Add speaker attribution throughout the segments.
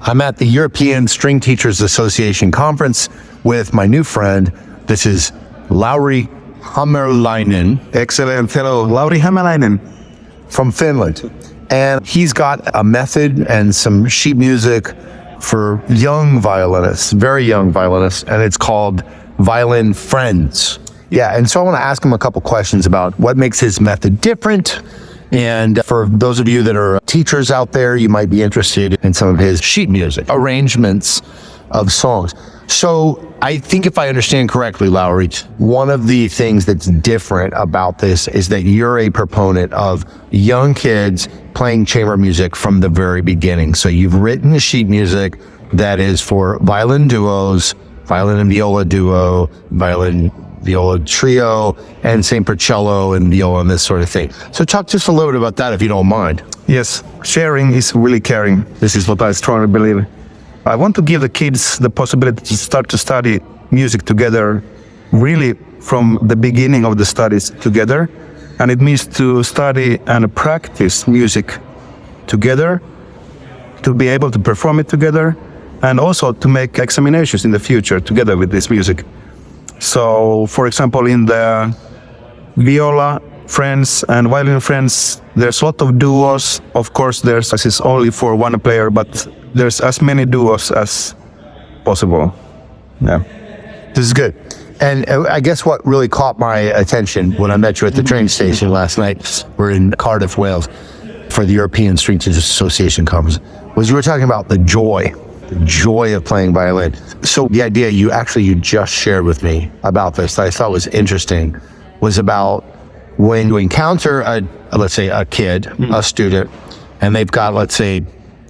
Speaker 1: I'm at the European String Teachers Association conference with my new friend. This is Lauri Hamalainen.
Speaker 2: Excellent. Hello, Lauri Hamalainen.
Speaker 1: From Finland. And he's got a method and some sheet music for young violinists, very young violinists, and it's called Violin Friends. Yeah, and so I want to ask him a couple questions about what makes his method different. And for those of you that are teachers out there, you might be interested in some of his sheet music, arrangements of songs. So I think if I understand correctly, Lauri, one of the things that's different about this is that you're a proponent of young kids playing chamber music from the very beginning. So you've written the sheet music that is for violin duos, violin and viola duo, violin viola trio, and same for cello and viola and this sort of thing. So talk just a little bit about that if you don't mind.
Speaker 2: Yes, sharing is really caring. This is what I strongly believe. I want to give the kids the possibility to start to study music together, really from the beginning of the studies together. And it means to study and practice music together, to be able to perform it together, and also to make examinations in the future together with this music. So, for example, in the Viola Friends and Violin Friends, there's a lot of duos. Of course, this is only for one player, but there's as many duos as possible. Yeah.
Speaker 1: This is good. And I guess what really caught my attention when I met you at the train station last night, we're in Cardiff, Wales, for the European String Teachers Association conference, was you were talking about the joy of playing violin. So the idea you just shared with me about this that I thought was interesting was about when you encounter let's say a kid, a student, and they've got, let's say,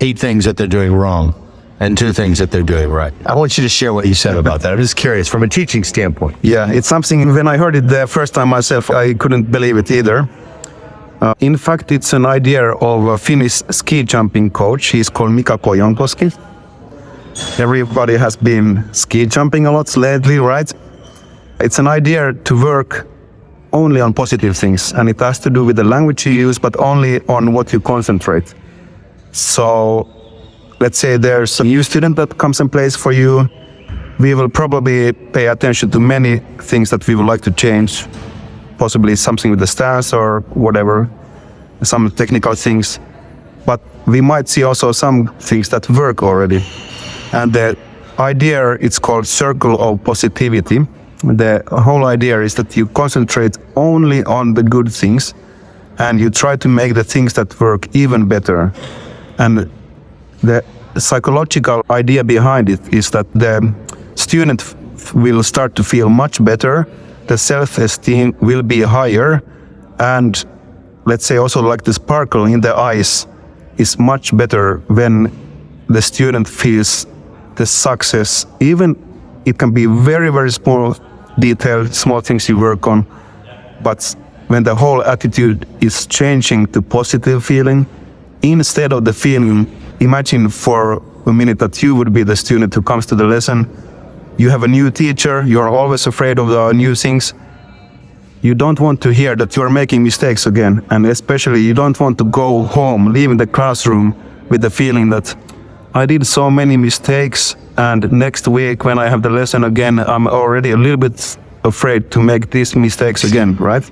Speaker 1: 8 things that they're doing wrong and 2 things that they're doing right. I want you to share what you said about that. I'm just curious from a teaching standpoint.
Speaker 2: Yeah, it's something, when I heard it the first time myself, I couldn't believe it either. In fact, it's an idea of a Finnish ski jumping coach. He's called Mika Kojonkoski. Everybody has been ski jumping a lot lately, right? It's an idea to work only on positive things, and it has to do with the language you use, but only on what you concentrate. So let's say there's a new student that comes and plays for you. We will probably pay attention to many things that we would like to change, possibly something with the stance or whatever, some technical things. But we might see also some things that work already. And the idea, it's called circle of positivity. The whole idea is that you concentrate only on the good things and you try to make the things that work even better. And the psychological idea behind it is that the student will start to feel much better, the self-esteem will be higher, and let's say also like the sparkle in the eyes is much better when the student feels the success. Even it can be very, very small detail, small things you work on, but when the whole attitude is changing to positive feeling, instead of the feeling, imagine for a minute that you would be the student who comes to the lesson. You have a new teacher, you're always afraid of the new things. You don't want to hear that you're making mistakes again, and especially you don't want to go home, leaving the classroom with the feeling that I did so many mistakes, and next week when I have the lesson again, I'm already a little bit afraid to make these mistakes again, right?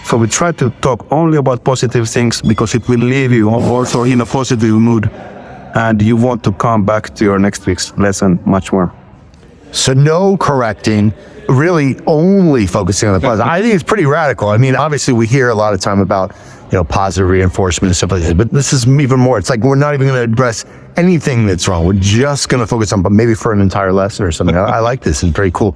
Speaker 2: So we try to talk only about positive things because it will leave you also in a positive mood, and you want to come back to your next week's lesson much more.
Speaker 1: So no correcting, really only focusing on the positive. I think it's pretty radical. I mean, obviously we hear a lot of time about, positive reinforcement and stuff like that, but this is even more. It's like we're not even going to address anything that's wrong. We're just going to focus on, but maybe for an entire lesson or something. I like this. It's very cool.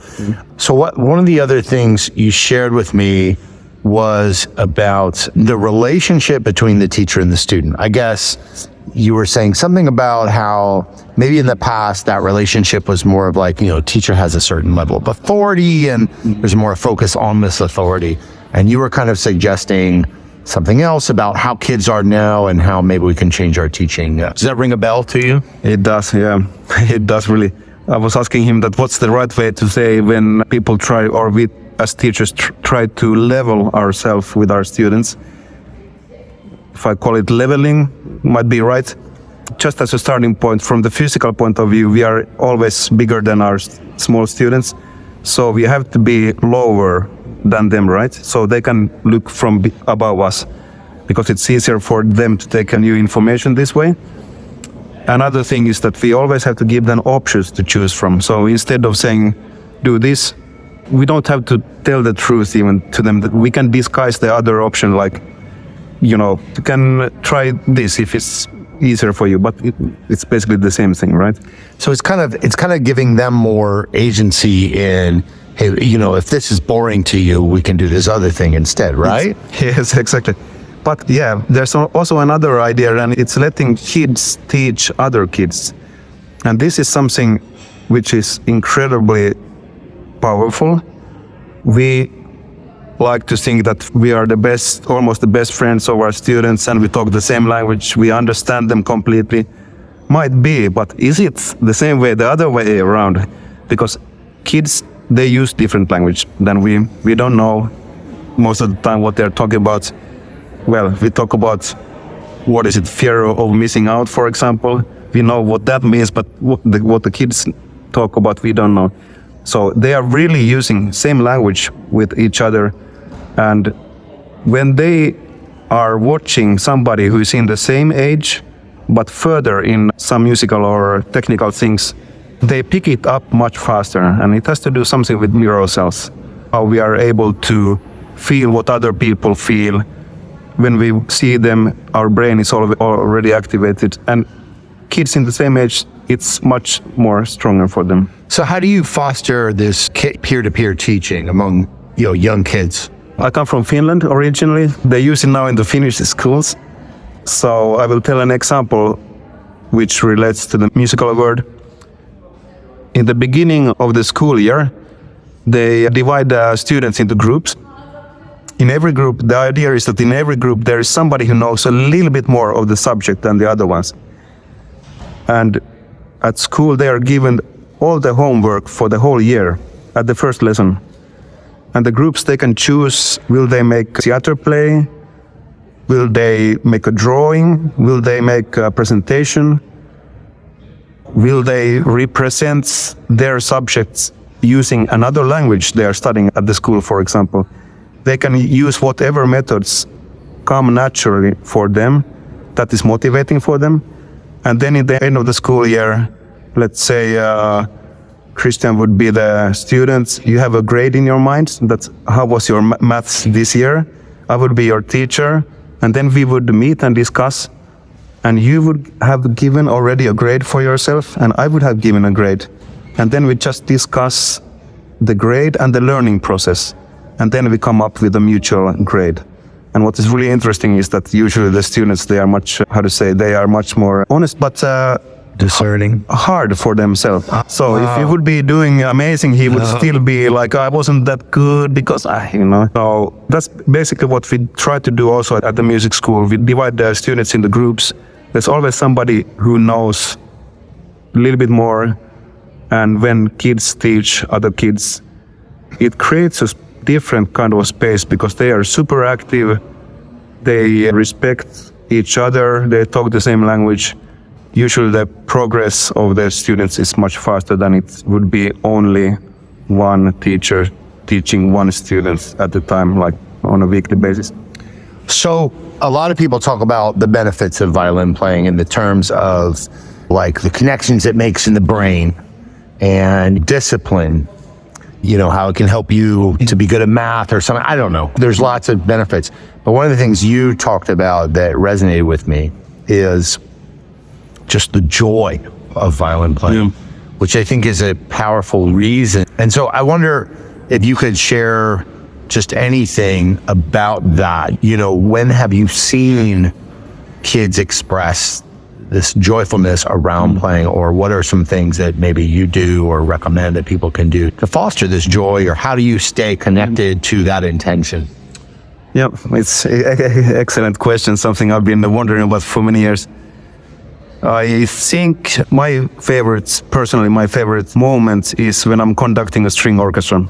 Speaker 1: So one of the other things you shared with me was about the relationship between the teacher and the student. I guess you were saying something about how maybe in the past that relationship was more of like, teacher has a certain level of authority and there's more focus on this authority. And you were kind of suggesting something else about how kids are now and how maybe we can change our teaching. Does that ring a bell to you?
Speaker 2: It does, yeah. It does really. I was asking him that what's the right way to say when people try, or we as teachers try to level ourselves with our students. If I call it leveling, might be right. just as a starting point, from the physical point of view, we are always bigger than our small students. So we have to be lower than them, right? So they can look from above us, because it's easier for them to take new information this way. Another thing is that we always have to give them options to choose from. So instead of saying, do this, we don't have to tell the truth even to them. That we can disguise the other option, like, you can try this if it's easier for you, but it's basically the same thing, right?
Speaker 1: So it's kind of giving them more agency in, hey, if this is boring to you, we can do this other thing instead, right?
Speaker 2: Yes, exactly. But yeah, there's also another idea, and it's letting kids teach other kids. And this is something which is incredibly powerful. We like to think that we are almost the best friends of our students, and we talk the same language, we understand them completely. Might be, but is it the same way, the other way around? Because kids, they use different language than we. We don't know most of the time what they're talking about. Well, we talk about, fear of missing out, for example. We know what that means, but what the kids talk about, we don't know. So they are really using same language with each other. And when they are watching somebody who is in the same age, but further in some musical or technical things, they pick it up much faster. And it has to do something with neural cells, how we are able to feel what other people feel. When we see them, our brain is already activated. And kids in the same age, it's much more stronger for them.
Speaker 1: So how do you foster this peer-to-peer teaching among young kids?
Speaker 2: I come from Finland originally. They use it now in the Finnish schools. So I will tell an example which relates to the musical word. In the beginning of the school year, they divide the students into groups. In every group, the idea is that in every group there is somebody who knows a little bit more of the subject than the other ones. And at school they are given all the homework for the whole year at the first lesson. And the groups, they can choose, will they make a theater play? Will they make a drawing? Will they make a presentation? Will they represent their subjects using another language they are studying at the school, for example? They can use whatever methods come naturally for them, that is motivating for them. And then at the end of the school year, let's say Christian would be the student. You have a grade in your mind. That's how was your maths this year? I would be your teacher. And then we would meet and discuss. And you would have given already a grade for yourself, and I would have given a grade. And then we just discuss the grade and the learning process. And then we come up with a mutual grade. And what is really interesting is that usually the students, they are much more honest, but
Speaker 1: discerning,
Speaker 2: hard for themselves. So if he would be doing amazing, he would still be like, I wasn't that good because So that's basically what we try to do also at the music school. We divide the students into groups. There's always somebody who knows a little bit more. And when kids teach other kids, it creates a different kind of space because they are super active. They respect each other. They talk the same language. Usually the progress of the students is much faster than it would be only one teacher teaching one student at a time, like on a weekly basis.
Speaker 1: So a lot of people talk about the benefits of violin playing in the terms of like the connections it makes in the brain and discipline, how it can help you to be good at math or something. I don't know. There's lots of benefits. But one of the things you talked about that resonated with me is just the joy of violin playing, which I think is a powerful reason. And so I wonder if you could share just anything about that. When have you seen kids express this joyfulness around playing, or what are some things that maybe you do or recommend that people can do to foster this joy, or how do you stay connected to that intention?
Speaker 2: Yeah, it's an excellent question, something I've been wondering about for many years. I think my favorite moment is when I'm conducting a string orchestra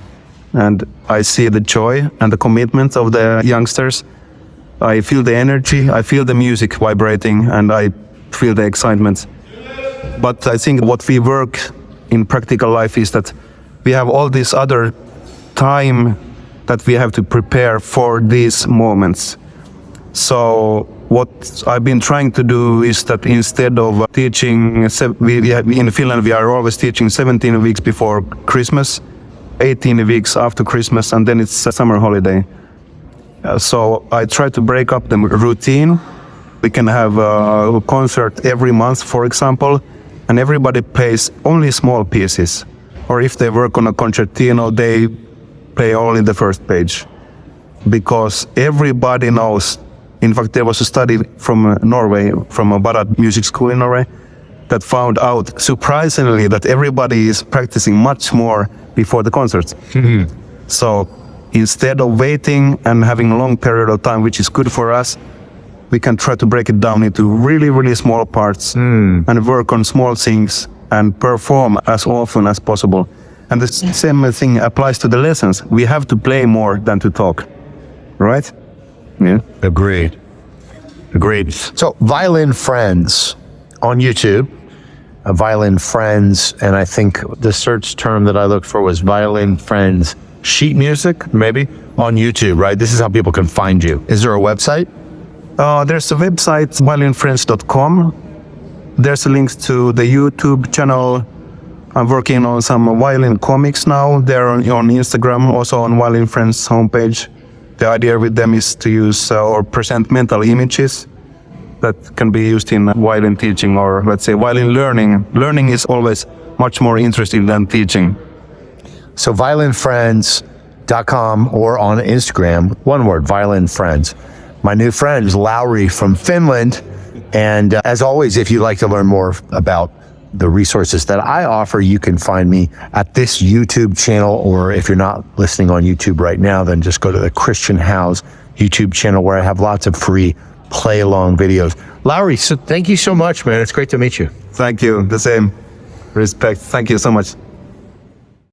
Speaker 2: and I see the joy and the commitment of the youngsters. I feel the energy, I feel the music vibrating, and I feel the excitement. But I think what we work in practical life is that we have all this other time that we have to prepare for these moments. So what I've been trying to do is that instead of teaching, in Finland we are always teaching 17 weeks before Christmas, 18 weeks after Christmas, and then it's a summer holiday. So I try to break up the routine. We can have a concert every month, for example, and everybody plays only small pieces. Or if they work on a concertino, they play only the first page. Because everybody knows. In fact, there was a study from Norway, from a Barat music school in Norway, that found out, surprisingly, that everybody is practicing much more before the concerts. So instead of waiting and having a long period of time, which is good for us, we can try to break it down into really, really small parts and work on small things and perform as often as possible. And the same thing applies to the lessons. We have to play more than to talk, right? Yeah.
Speaker 1: Agreed. So Violin Friends on YouTube, Violin Friends, and I think the search term that I looked for was Violin Friends sheet music, maybe, on YouTube, right? This is how people can find you. Is there a website?
Speaker 2: There's a website, violinfriends.com. There's a link to the YouTube channel. I'm working on some violin comics now. They're on Instagram, also on Violin Friends homepage. The idea with them is to use or present mental images that can be used in violin teaching, or let's say violin learning. Learning is always much more interesting than teaching.
Speaker 1: So violinfriends.com or on Instagram, one word, Violin Friends. My new friend is Lauri from Finland. And as always, if you'd like to learn more about the resources that I offer, you can find me at this YouTube channel, or if you're not listening on YouTube right now, then just go to the Christian House YouTube channel, where I have lots of free play-along videos. Lauri, so thank you so much, man. It's great to meet you.
Speaker 2: Thank you. The same. Respect. Thank you so much.